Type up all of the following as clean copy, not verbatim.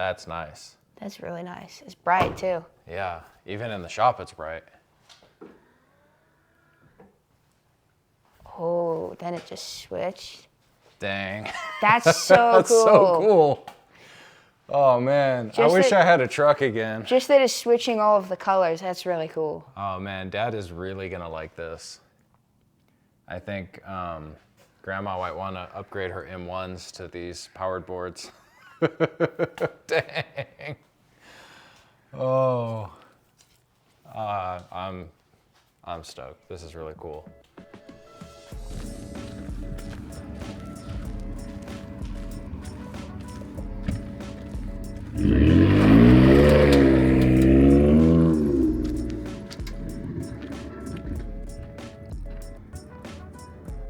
That's nice. That's really nice. It's bright too. Yeah, even in the shop it's bright. Oh, then it just switched. Dang. That's so That's cool. so cool. Oh man, I wish I had a truck again. Just that it's switching all of the colors. That's really cool. Oh man, Dad is really gonna like this. I think Grandma might want to upgrade her M1s to these powered boards. Dang. Oh. I'm stoked. This is really cool.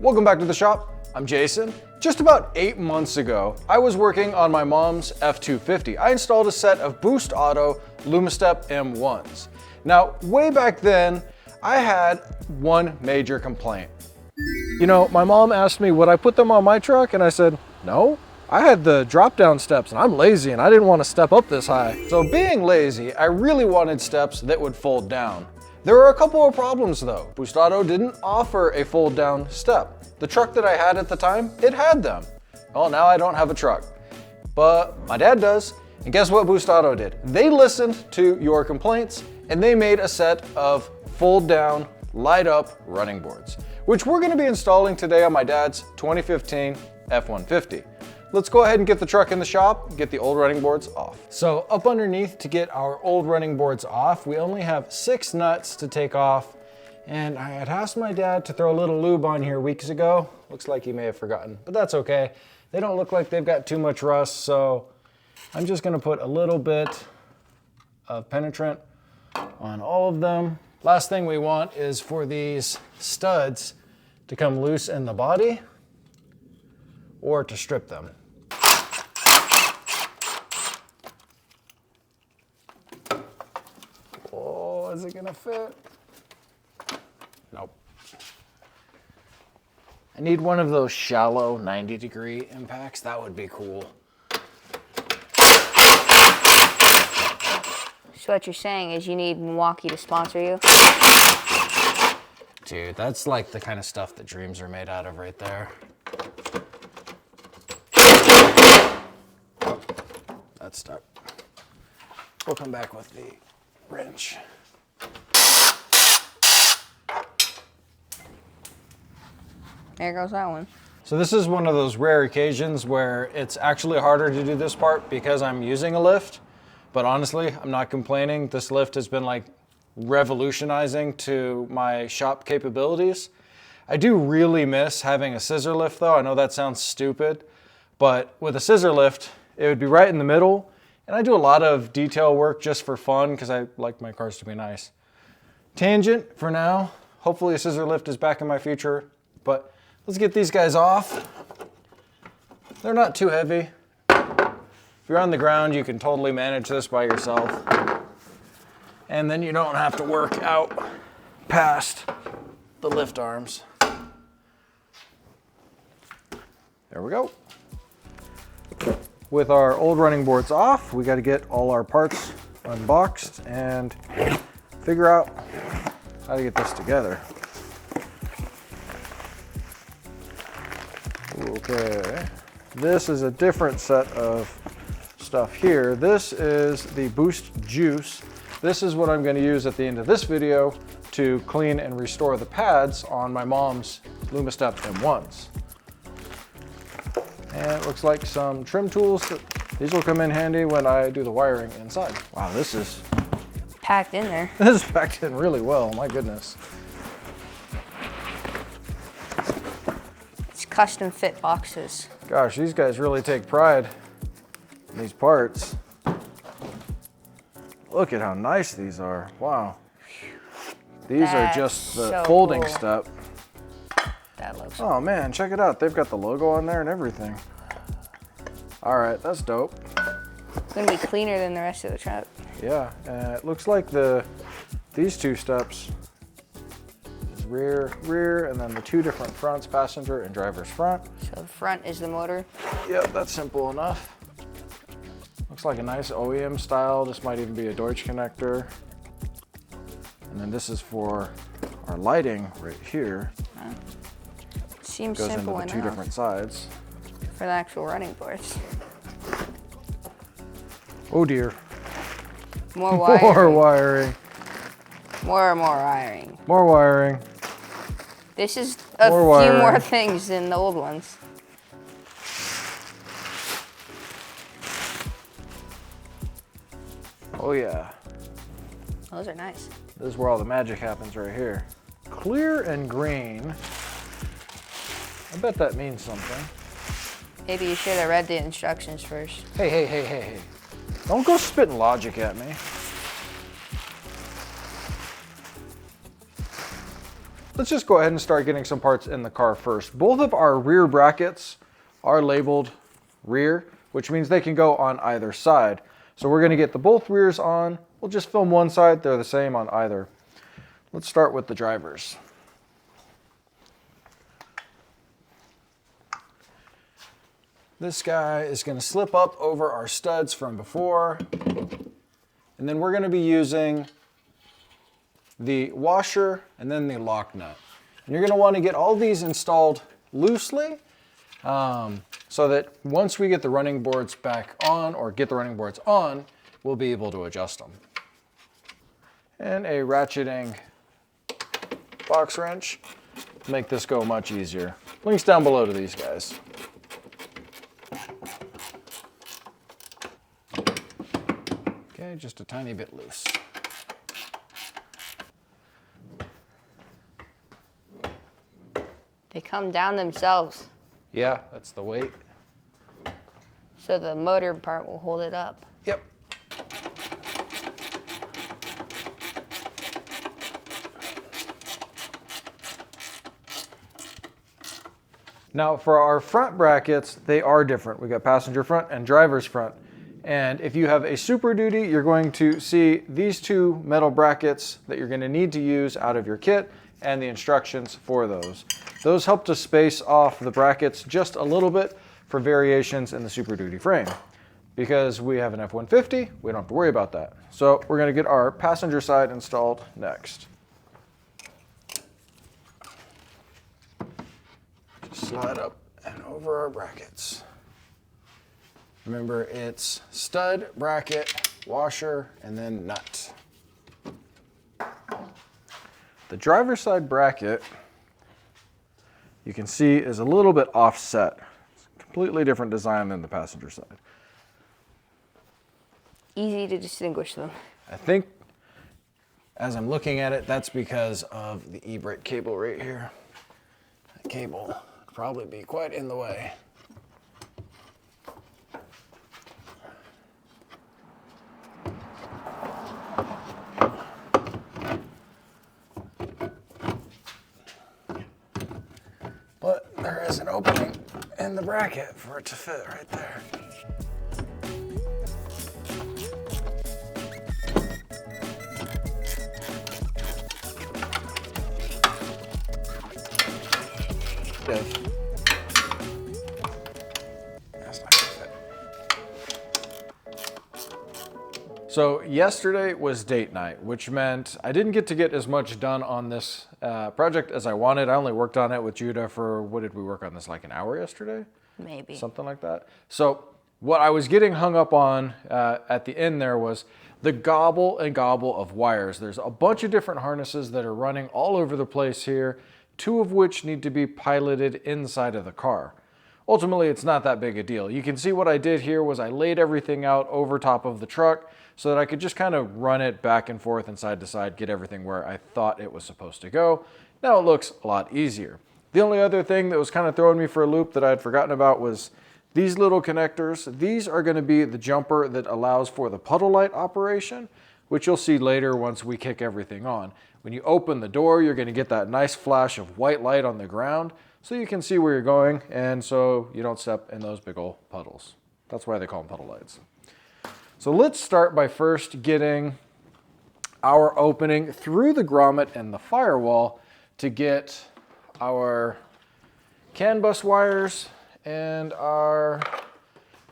Welcome back to the shop. I'm Jason. Just about 8 months ago, I was working on my mom's F250. I installed a set of Boost Auto Lumastep M1s. Now, way back then, I had one major complaint. You know, my mom asked me, would I put them on my truck? And I said, no. I had the drop down steps and I'm lazy and I didn't want to step up this high. So being lazy, I really wanted steps that would fold down. There were a couple of problems though. Boost Auto didn't offer a fold down step. The truck that I had at the time, it had them. Well, now I don't have a truck, but my dad does. And guess what Boost Auto did? They listened to your complaints and they made a set of fold down, light up running boards, which we're gonna be installing today on my dad's 2015 F150. Let's go ahead and get the truck in the shop and get the old running boards off. So up underneath to get our old running boards off, we only have 6 nuts to take off. And I had asked my dad to throw a little lube on here weeks ago. Looks like he may have forgotten, but that's okay. They don't look like they've got too much rust, so I'm just gonna put a little bit of penetrant on all of them. Last thing we want is for these studs to come loose in the body or to strip them. Oh, is it gonna fit? Nope. I need one of those shallow 90-degree impacts. That would be cool. So what you're saying is you need Milwaukee to sponsor you? Dude, that's like the kind of stuff that dreams are made out of right there. Oh, that's stuck. We'll come back with the wrench. There goes that one. So this is one of those rare occasions where it's actually harder to do this part because I'm using a lift. But honestly, I'm not complaining. This lift has been like revolutionizing to my shop capabilities. I do really miss having a scissor lift though. I know that sounds stupid, but with a scissor lift, it would be right in the middle. And I do a lot of detail work just for fun because I like my cars to be nice. Tangent for now. Hopefully a scissor lift is back in my future, but let's get these guys off. They're not too heavy. If you're on the ground, you can totally manage this by yourself. And then you don't have to work out past the lift arms. There we go. With our old running boards off, we got to get all our parts unboxed and figure out how to get this together. Okay, this is a different set of stuff here. This is the Boost Juice. This is what I'm going to use at the end of this video to clean and restore the pads on my mom's Lumastep M1s. And it looks like some trim tools. These will come in handy when I do the wiring inside. Wow, this is Packed in there. This is packed in really well, my goodness. It's custom fit boxes. Gosh, these guys really take pride in these parts. Look at how nice these are. Wow. These are just the so folding cool. step. That looks Oh man, check it out. They've got the logo on there and everything. All right, that's dope. It's gonna be cleaner than the rest of the truck. Yeah, it looks like these two steps is rear, and then the two different fronts, passenger and driver's front. So the front is the motor. Yep, that's simple enough. Looks Looks like a nice OEM style. This might even be a Deutsch connector. And then this is for our lighting right here. Seems Goes simple into the enough two different sides. for the actual running boards. Oh dear. More wiring. More wiring. More wiring. More wiring. This is a few more things than the old ones. Oh yeah. Those are nice. This is where all the magic happens right here. Clear and green. I bet that means something. Maybe you should have read the instructions first. Hey. Don't go spitting logic at me. Let's just go ahead and start getting some parts in the car first. Both of our rear brackets are labeled rear, which means they can go on either side. So we're gonna get the both rears on. We'll just film one side, they're the same on either. Let's start with the drivers. This guy is gonna slip up over our studs from before. And then we're gonna be using the washer and then the lock nut. And you're gonna wanna get all these installed loosely so that once we get the running boards back on or get the running boards on, we'll be able to adjust them. And a ratcheting box wrench to make this go much easier. Links down below to these guys. Okay, just a tiny bit loose. They come down themselves, Yeah, that's the weight. so the motor part will hold it up. Yep. Now for our front brackets, they are different. We got passenger front and driver's front. And if you have a Super Duty, you're going to see these two metal brackets that you're going to need to use out of your kit and the instructions for those. Those help to space off the brackets just a little bit for variations in the Super Duty frame. Because we have an F150, we don't have to worry about that. So we're going to get our passenger side installed next. Just slide up and over our brackets. Remember, it's stud, bracket, washer, and then nut. The driver's side bracket, you can see, is a little bit offset. It's a completely different design than the passenger side. Easy to distinguish them. I think, as I'm looking at it, that's because of the e-brake cable right here. That cable could probably be quite in the way. But there is an opening in the bracket for it to fit right there. That's not gonna fit. So yesterday was date night, which meant I didn't get to get as much done on this project as I wanted. I only worked on it with Judah for, what did we work on this, like an hour yesterday? Maybe. Something like that. So what I was getting hung up on at the end there was the gobble and gobble of wires. There's a bunch of different harnesses that are running all over the place here, two of which need to be piloted inside of the car. Ultimately, it's not that big a deal. You can see what I did here was I laid everything out over top of the truck so that I could just kind of run it back and forth and side to side, get everything where I thought it was supposed to go. Now it looks a lot easier. The only other thing that was kind of throwing me for a loop that I had forgotten about was these little connectors. These are going to be the jumper that allows for the puddle light operation, which you'll see later once we kick everything on. When you open the door, you're going to get that nice flash of white light on the ground so you can see where you're going and so you don't step in those big old puddles. That's why they call them puddle lights. So let's start by first getting our opening through the grommet and the firewall to get our CAN bus wires and our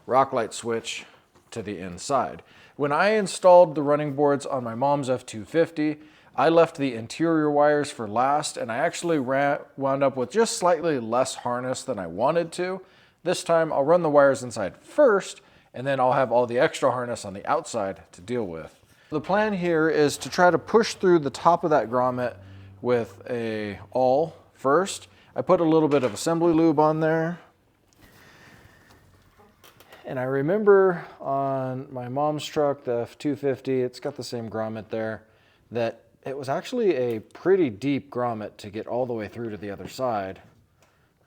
rock light switch to the inside. When I installed the running boards on my mom's F250, I left the interior wires for last, and I actually wound up with just slightly less harness than I wanted to. This time I'll run the wires inside first, and then I'll have all the extra harness on the outside to deal with. The plan here is to try to push through the top of that grommet with a awl first. I put a little bit of assembly lube on there. And I remember on my mom's truck, the F250, it's got the same grommet there, that it was actually a pretty deep grommet to get all the way through to the other side.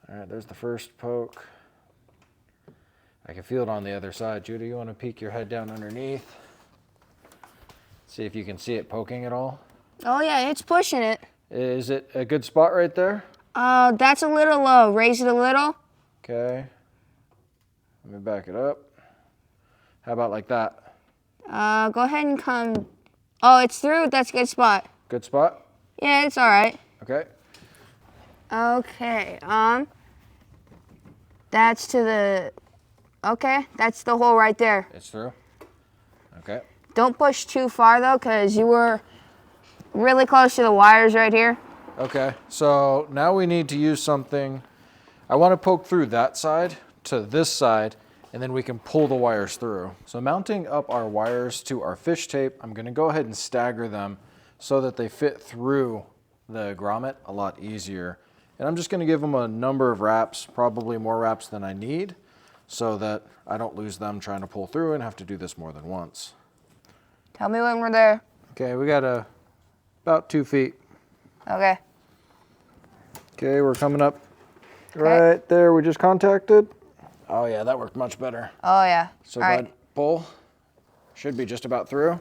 All right, there's the first poke. I can feel it on the other side. Judy, you want to peek your head down underneath? See if you can see it poking at all. Oh yeah, it's pushing it. Is it a good spot right there? That's a little low. Raise it a little. Okay. Let me back it up. How about like that? Go ahead and come. Oh, it's through. That's a good spot. Good spot? Yeah, it's all right. Okay. Okay. That's to the. Okay, that's the hole right there. It's through? Okay. Don't push too far though, because you were really close to the wires right here. Okay, so now we need to use something. I want to poke through that side to this side, and then we can pull the wires through. So mounting up our wires to our fish tape, I'm going to go ahead and stagger them so that they fit through the grommet a lot easier. And I'm just going to give them a number of wraps, probably more wraps than I need, so that I don't lose them trying to pull through and have to do this more than once. Tell me when we're there. Okay, we got about 2 feet. Okay. Okay, we're coming up right there. We just contacted. Oh yeah, that worked much better. Oh yeah. So go ahead, pull. Should be just about through.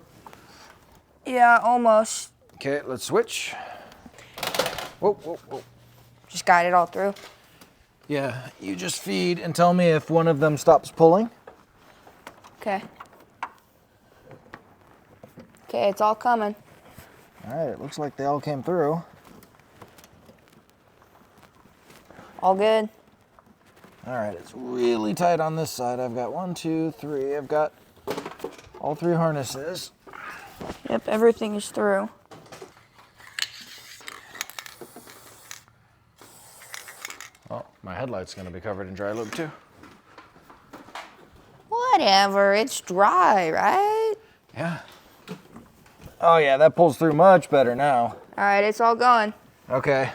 Yeah, almost. Okay, let's switch. Whoa, whoa, whoa. Just guide it all through. Yeah, you just feed and tell me if one of them stops pulling. Okay. Okay, it's all coming. All right, it looks like they all came through. All good. All right, it's really tight on this side. I've got 1, 2, 3. I've got all 3 harnesses. Yep, everything is through. Oh, my headlight's gonna be covered in dry lube too. Whatever, it's dry, right? Yeah. Oh yeah, that pulls through much better now. All right, it's all going. Okay.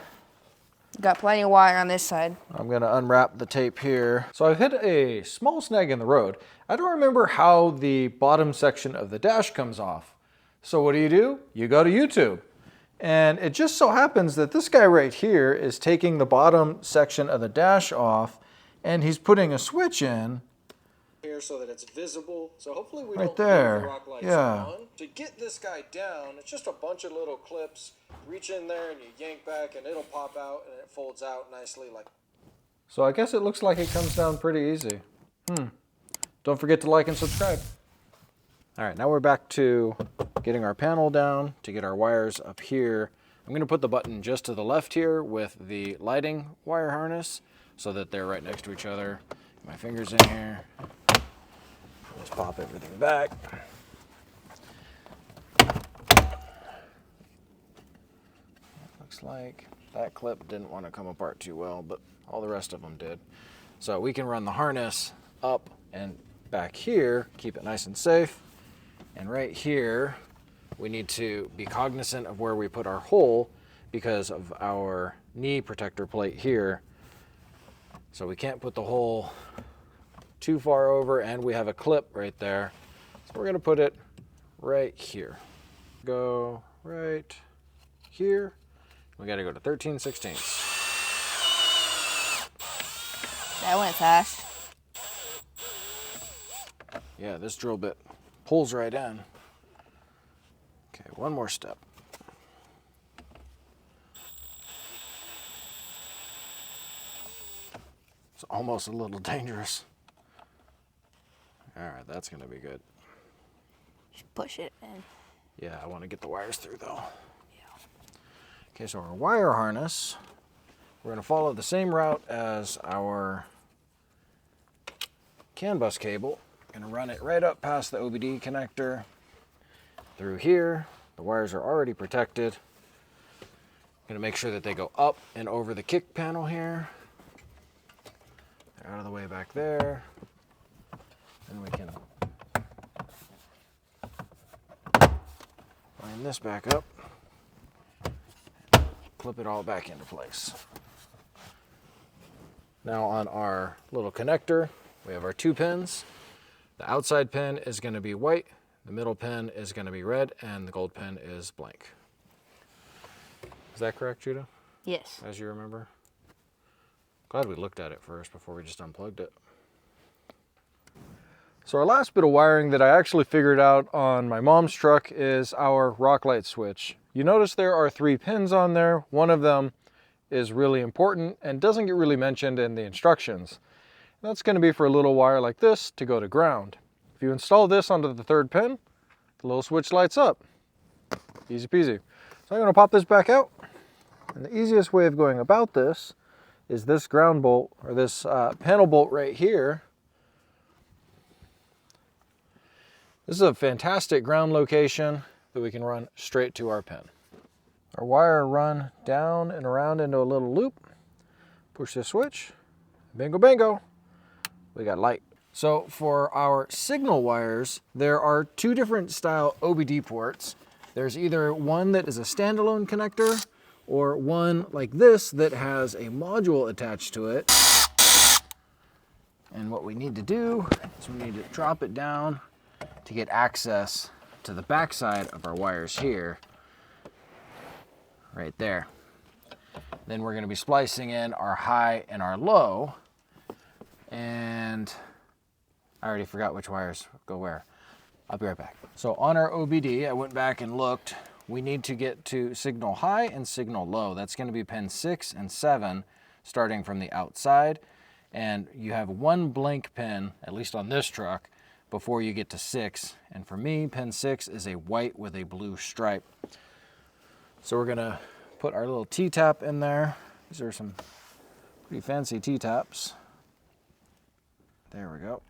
Got plenty of wire on this side. I'm gonna unwrap the tape here. So I've hit a small snag in the road. I don't remember how the bottom section of the dash comes off. So what do? You go to YouTube. And it just so happens that this guy right here is taking the bottom section of the dash off, and he's putting a switch in here so that it's visible. So hopefully we don't leave the rock lights on. To get this guy down, it's just a bunch of little clips. Reach in there and you yank back and it'll pop out and it folds out nicely like. So I guess it looks like it comes down pretty easy. Don't forget to like and subscribe. All right, now we're back to getting our panel down to get our wires up here. I'm gonna put the button just to the left here with the lighting wire harness so that they're right next to each other. My fingers in here. Just pop everything back. Looks like that clip didn't want to come apart too well, but all the rest of them did. So we can run the harness up and back here, keep it nice and safe. And right here, we need to be cognizant of where we put our hole because of our knee protector plate here. So we can't put the hole too far over, and we have a clip right there. So we're gonna put it right here. Go right here. We gotta go to 13/16. That went fast. Yeah, this drill bit pulls right in. Okay, one more step. It's almost a little dangerous. All right, that's gonna be good. Just push it in. Yeah, I want to get the wires through though. Yeah. Okay, so our wire harness, we're gonna follow the same route as our CAN bus cable. Gonna run it right up past the OBD connector through here. The wires are already protected. Gonna make sure that they go up and over the kick panel here. They're out of the way back there. Then we can line this back up, clip it all back into place. Now on our little connector, we have our 2 pins. The outside pin is going to be white, the middle pin is going to be red, and the gold pin is blank. Is that correct, Judah? Yes. As you remember? Glad we looked at it first before we just unplugged it. So our last bit of wiring that I actually figured out on my mom's truck is our rock light switch. You notice there are 3 pins on there. One of them is really important and doesn't get really mentioned in the instructions. That's going to be for a little wire like this to go to ground. If you install this onto the 3rd pin, the little switch lights up. Easy peasy. So I'm going to pop this back out. And the easiest way of going about this is this ground bolt, or this panel bolt right here. This is a fantastic ground location that we can run straight to our pin. Our wire run down and around into a little loop. Push this switch. Bingo, bingo. We got light. So for our signal wires, there are 2 different style OBD ports. There's either one that is a standalone connector or one like this that has a module attached to it. And what we need to do is we need to drop it down to get access to the back side of our wires here. Right there. Then we're going to be splicing in our high and our low. And I already forgot which wires go where. I'll be right back. So on our OBD, I went back and looked. We need to get to signal high and signal low. That's going to be pin 6 and 7 starting from the outside. And you have 1 blank pin, at least on this truck, before you get to 6. And for me, pin 6 is a white with a blue stripe. So we're gonna put our little T-tap in there. These are some pretty fancy T-taps. There we go.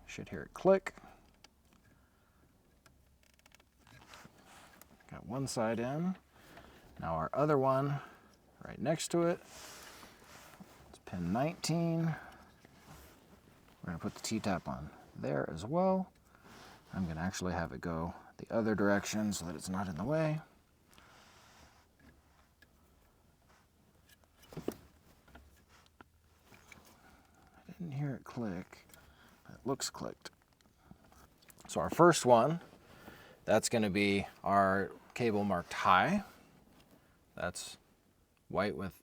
Should hear it click. Got one side in. Now our other one right next to it. It's pin 19. We're gonna put the T-tap on there as well. I'm gonna actually have it go the other direction so that it's not in the way. I didn't hear it click, but it looks clicked. So our first one, that's going to be our cable marked high. That's white with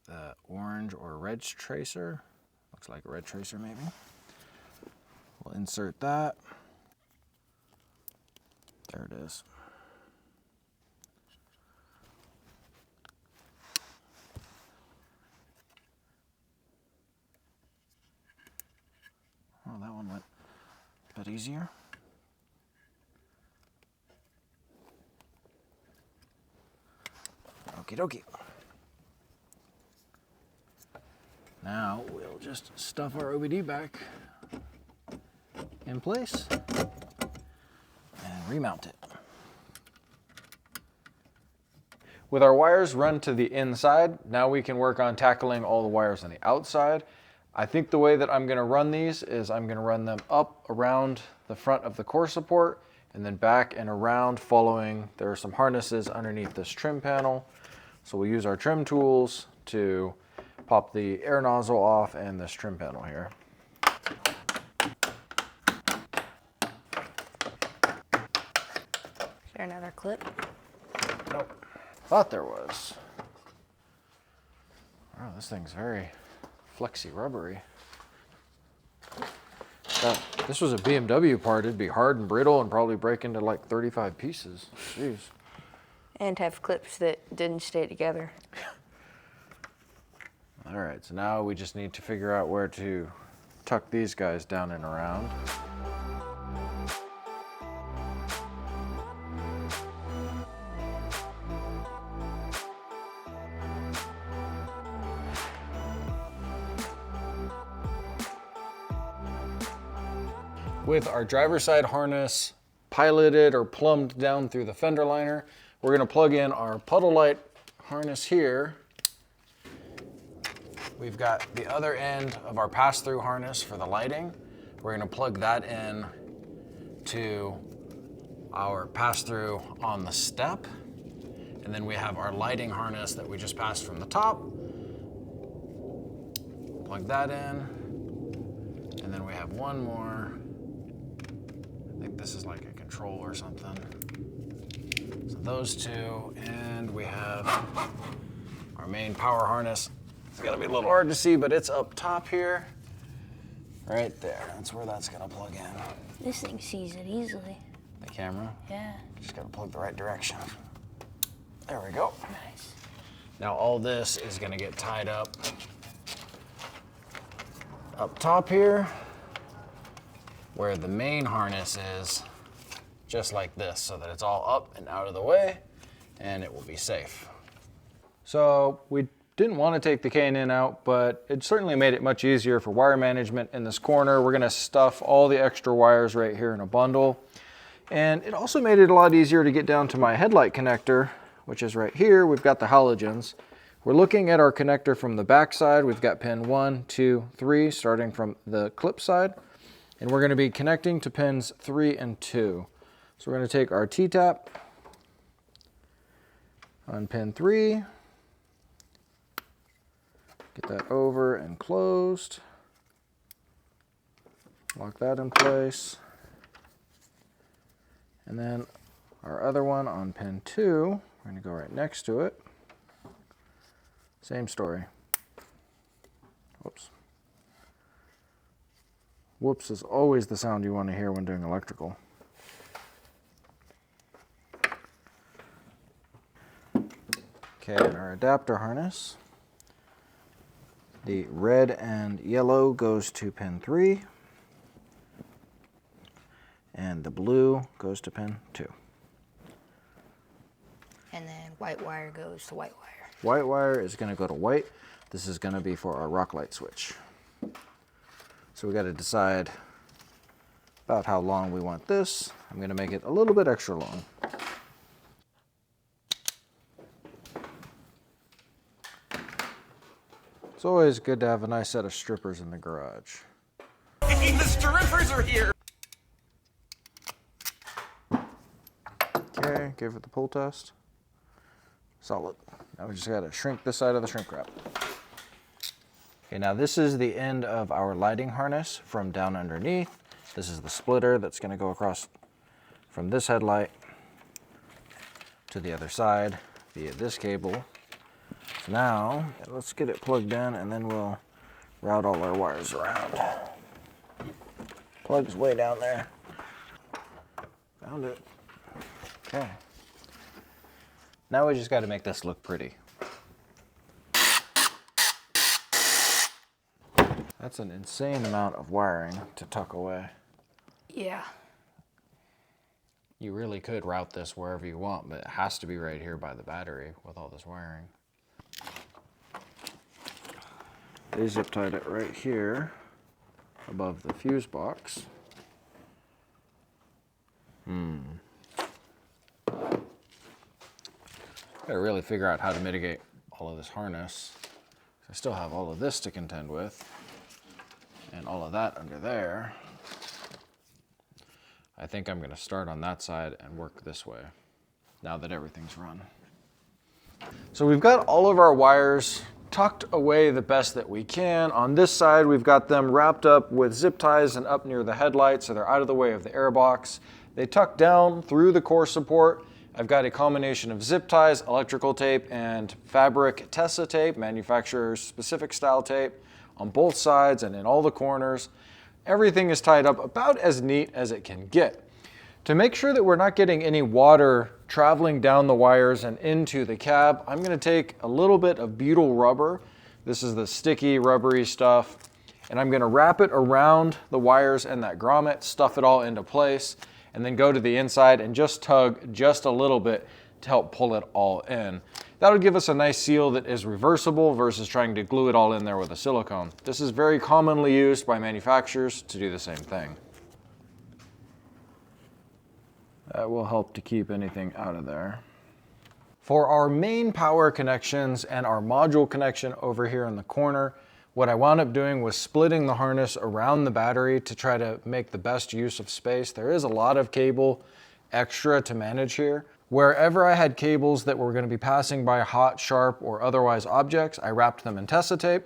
orange or red tracer. Looks like a red tracer maybe. We'll insert that. There it is. Oh, that one went a bit easier. Okie dokie. Now we'll just stuff our OBD back in place and remount it. With our wires run to the inside, now we can work on tackling all the wires on the outside. I think the way that I'm going to run these is I'm going to run them up around the front of the core support and then back and around following. There are some harnesses underneath this trim panel. So we'll use our trim tools to pop the air nozzle off and this trim panel here. Is there another clip? Nope. Thought there was. Wow, this thing's very flexy rubbery. This was a BMW part, it'd be hard and brittle and probably break into like 35 pieces. Jeez. And have clips that didn't stay together. All right, so now we just need to figure out where to tuck these guys down and around. With our driver's side harness piloted or plumbed down through the fender liner, we're gonna plug in our puddle light harness here. We've got the other end of our pass-through harness for the lighting. We're gonna plug that in to our pass-through on the step. And then we have our lighting harness that we just passed from the top. Plug that in. And then we have one more. I think this is like a control or something. So those two, and we have our main power harness. It's gonna be a little hard to see, but it's up top here. Right there, that's where that's gonna plug in. This thing sees it easily. The camera? Yeah. Just gotta plug the right direction. There we go. Nice. Now all this is gonna get tied up top here, where the main harness is, just like this, so that it's all up and out of the way, and it will be safe. So we didn't want to take the K&N out, but it certainly made it much easier for wire management in this corner. We're gonna stuff all the extra wires right here in a bundle. And it also made it a lot easier to get down to my headlight connector, which is right here. We've got the halogens. We're looking at our connector from the back side. We've got pin 1, 2, 3, starting from the clip side. And we're gonna be connecting to pins 3 and 2. So we're gonna take our T-tap on pin 3, get that over and closed, lock that in place. And then our other one on pin 2, we're gonna go right next to it. Same story. Whoops. Whoops is always the sound you want to hear when doing electrical. Okay, and our adapter harness. The red and yellow goes to pin 3. And the blue goes to pin 2. And then white wire goes to white wire. White wire is going to go to white. This is going to be for our rock light switch. So we got to decide about how long we want this. I'm going to make it a little bit extra long. It's always good to have a nice set of strippers in the garage. Hey, the strippers are here! Okay, gave it the pull test. Solid. Now we just gotta shrink this side of the shrink wrap. Okay, now this is the end of our lighting harness from down underneath. This is the splitter that's gonna go across from this headlight to the other side via this cable. So now, let's get it plugged in and then we'll route all our wires around. Plug's way down there. Found it. Okay. Now we just got to make this look pretty. That's an insane amount of wiring to tuck away. Yeah. You really could route this wherever you want, but it has to be right here by the battery with all this wiring. They zip tied it right here above the fuse box. Gotta really figure out how to mitigate all of this harness. I still have all of this to contend with and all of that under there. I think I'm gonna start on that side and work this way now that everything's run. So we've got all of our wires tucked away the best that we can. On this side, we've got them wrapped up with zip ties and up near the headlight so they're out of the way of the air box. They tuck down through the core support. I've got a combination of zip ties, electrical tape, and fabric Tessa tape, manufacturer's specific style tape, on both sides and in all the corners. Everything is tied up about as neat as it can get. To make sure that we're not getting any water traveling down the wires and into the cab, I'm gonna take a little bit of butyl rubber. This is the sticky, rubbery stuff. And I'm gonna wrap it around the wires and that grommet, stuff it all into place, and then go to the inside and just tug just a little bit to help pull it all in. That'll give us a nice seal that is reversible versus trying to glue it all in there with a silicone. This is very commonly used by manufacturers to do the same thing. That will help to keep anything out of there. For our main power connections and our module connection over here in the corner, what I wound up doing was splitting the harness around the battery to try to make the best use of space. There is a lot of cable extra to manage here. Wherever I had cables that were going to be passing by hot, sharp, or otherwise objects, I wrapped them in Tessa tape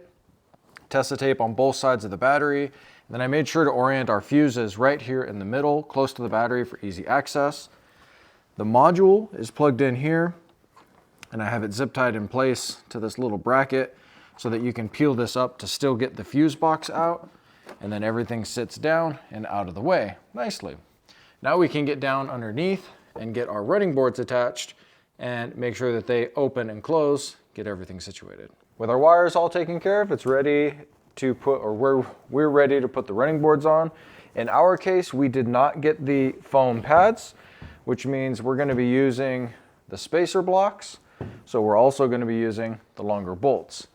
on both sides of the battery. And then I made sure to orient our fuses right here in the middle, close to the battery for easy access. The module is plugged in here, and I have it zip tied in place to this little bracket so that you can peel this up to still get the fuse box out, and then everything sits down and out of the way nicely. Now we can get down underneath and get our running boards attached and make sure that they open and close, get everything situated. With our wires all taken care of, it's ready to put, or we're ready to put the running boards on. In our case, we did not get the foam pads, which means we're going to be using the spacer blocks. So we're also going to be using the longer bolts.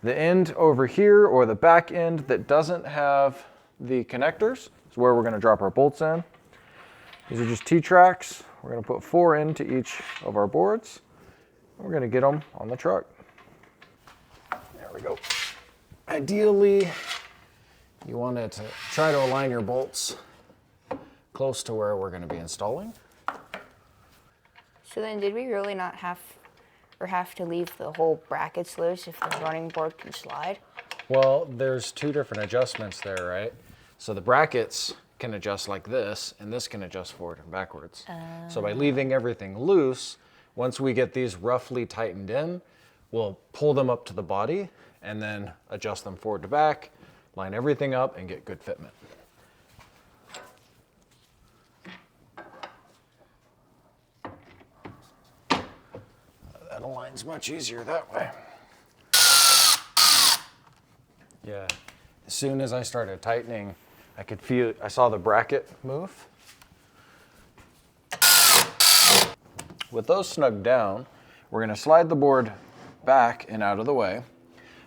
The end over here, or the back end that doesn't have the connectors, is where we're going to drop our bolts in. These are just T-tracks. We're going to put 4 into each of our boards. We're going to get them on the truck. There we go. Ideally, you want to try to align your bolts close to where we're going to be installing. So then did we really not have to leave the whole brackets loose if the running board can slide? Well, there's 2 different adjustments there, right? So the brackets can adjust like this, and this can adjust forward and backwards. So by leaving everything loose, once we get these roughly tightened in, we'll pull them up to the body and then adjust them forward to back, line everything up, and get good fitment. That aligns much easier that way. Yeah, as soon as I started tightening, I could feel, I saw the bracket move. With those snugged down, we're going to slide the board back and out of the way.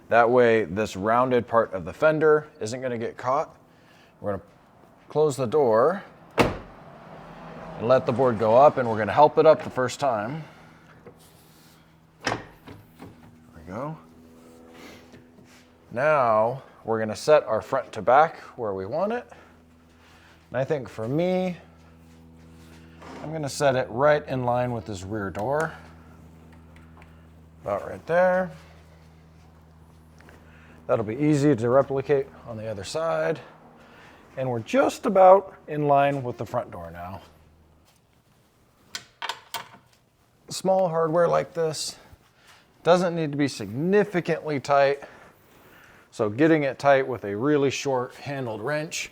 That way, this rounded part of the fender isn't going to get caught. We're going to close the door and let the board go up, and we're going to help it up the first time. There we go. Now, we're going to set our front to back where we want it. And I think for me, I'm going to set it right in line with this rear door. About right there. That'll be easy to replicate on the other side. And we're just about in line with the front door now. Small hardware like this doesn't need to be significantly tight. So getting it tight with a really short handled wrench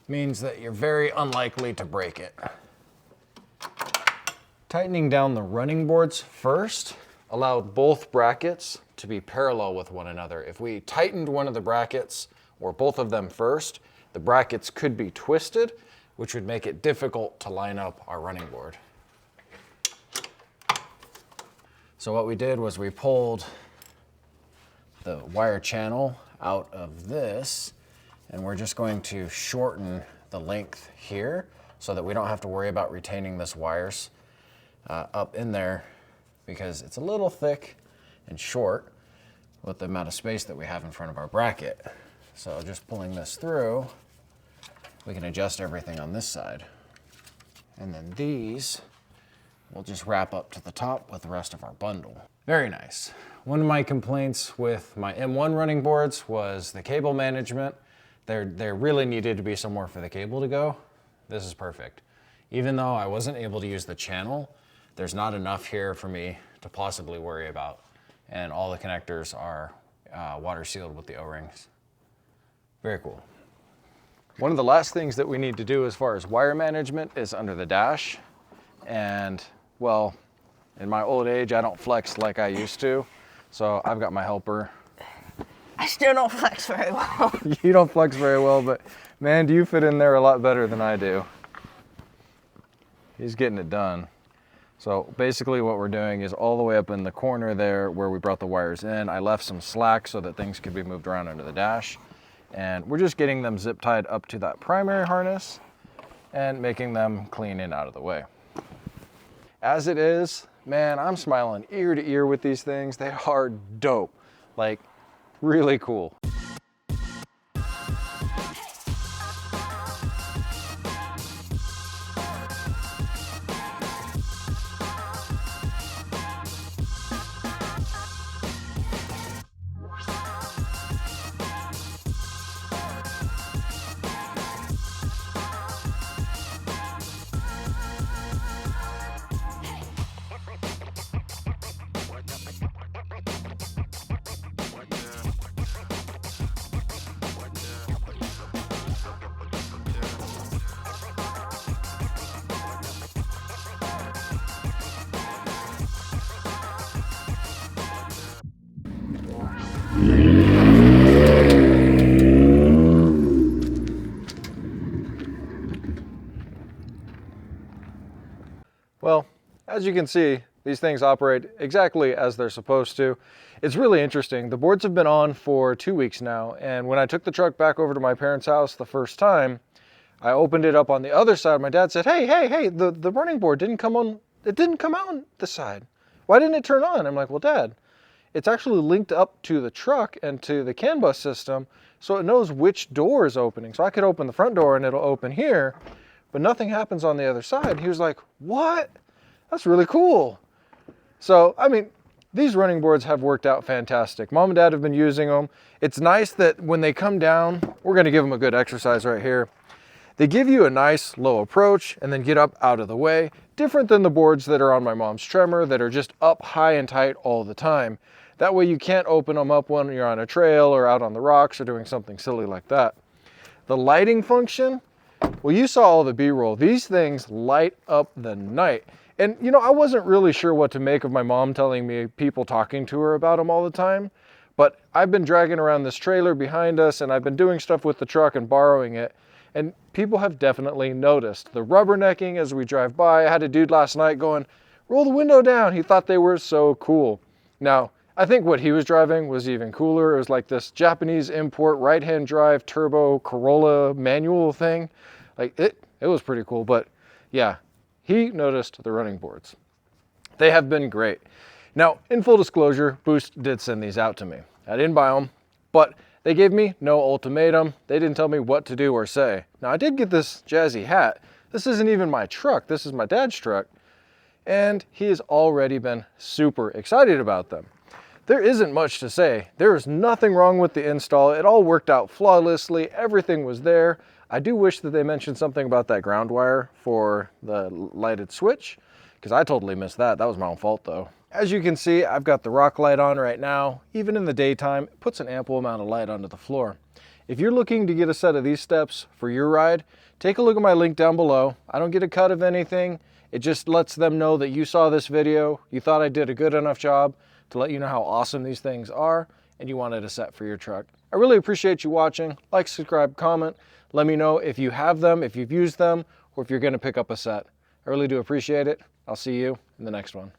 means that you're very unlikely to break it. Tightening down the running boards first allowed both brackets to be parallel with one another. If we tightened one of the brackets or both of them first, the brackets could be twisted, which would make it difficult to line up our running board. So what we did was we pulled the wire channel out of this, and we're just going to shorten the length here so that we don't have to worry about retaining this wires up in there, because it's a little thick and short with the amount of space that we have in front of our bracket. So just pulling this through, we can adjust everything on this side. And then these we'll just wrap up to the top with the rest of our bundle. Very nice. One of my complaints with my M1 running boards was the cable management. There really needed to be somewhere for the cable to go. This is perfect. Even though I wasn't able to use the channel, there's not enough here for me to possibly worry about. And all the connectors are water sealed with the O-rings. Very cool. One of the last things that we need to do as far as wire management is under the dash. And well, in my old age, I don't flex like I used to. So I've got my helper. I still don't flex very well. You don't flex very well, but man, do you fit in there a lot better than I do. He's getting it done. So basically what we're doing is all the way up in the corner there where we brought the wires in, I left some slack so that things could be moved around under the dash. And we're just getting them zip tied up to that primary harness. and making them clean and out of the way. As it is, man, I'm smiling ear to ear with these things. They are dope, like really cool. Well, as you can see, these things operate exactly as they're supposed to. It's really interesting. The boards have been on for 2 weeks now, and when I took the truck back over to my parents' house the first time, I opened it up on the other side. My dad said, hey, the running board didn't come on, it didn't come out on this side. Why didn't it turn on? I'm like, well, Dad, it's actually linked up to the truck and to the CAN bus system, so it knows which door is opening. So I could open the front door and it'll open here, but nothing happens on the other side. He was like, what? That's really cool. So, I mean, these running boards have worked out fantastic. Mom and Dad have been using them. It's nice that when they come down, we're gonna give them a good exercise right here. They give you a nice low approach and then get up out of the way, different than the boards that are on my mom's Tremor that are just up high and tight all the time. That way you can't open them up when you're on a trail or out on the rocks or doing something silly like that. The lighting function, well, you saw all the B-roll. These things light up the night. And you know, I wasn't really sure what to make of my mom telling me people talking to her about them all the time, but I've been dragging around this trailer behind us and I've been doing stuff with the truck and borrowing it, and people have definitely noticed the rubbernecking as we drive by. I had a dude last night going, roll the window down. He thought they were so cool. Now, I think what he was driving was even cooler. It was like this Japanese import right-hand drive turbo Corolla manual thing. Like it was pretty cool, but yeah, he noticed the running boards. They have been great. Now, in full disclosure, Boost did send these out to me. I didn't buy them, but they gave me no ultimatum. They didn't tell me what to do or say. Now, I did get this jazzy hat. This isn't even my truck. This is my dad's truck. And he has already been super excited about them. There isn't much to say. There is nothing wrong with the install. It all worked out flawlessly. Everything was there. I do wish that they mentioned something about that ground wire for the lighted switch, because I totally missed that. That was my own fault though. As you can see, I've got the rock light on right now. Even in the daytime, it puts an ample amount of light onto the floor. If you're looking to get a set of these steps for your ride, take a look at my link down below. I don't get a cut of anything. It just lets them know that you saw this video, you thought I did a good enough job to let you know how awesome these things are, and you wanted a set for your truck. I really appreciate you watching. Like, subscribe, comment. Let me know if you have them, if you've used them, or if you're gonna pick up a set. I really do appreciate it. I'll see you in the next one.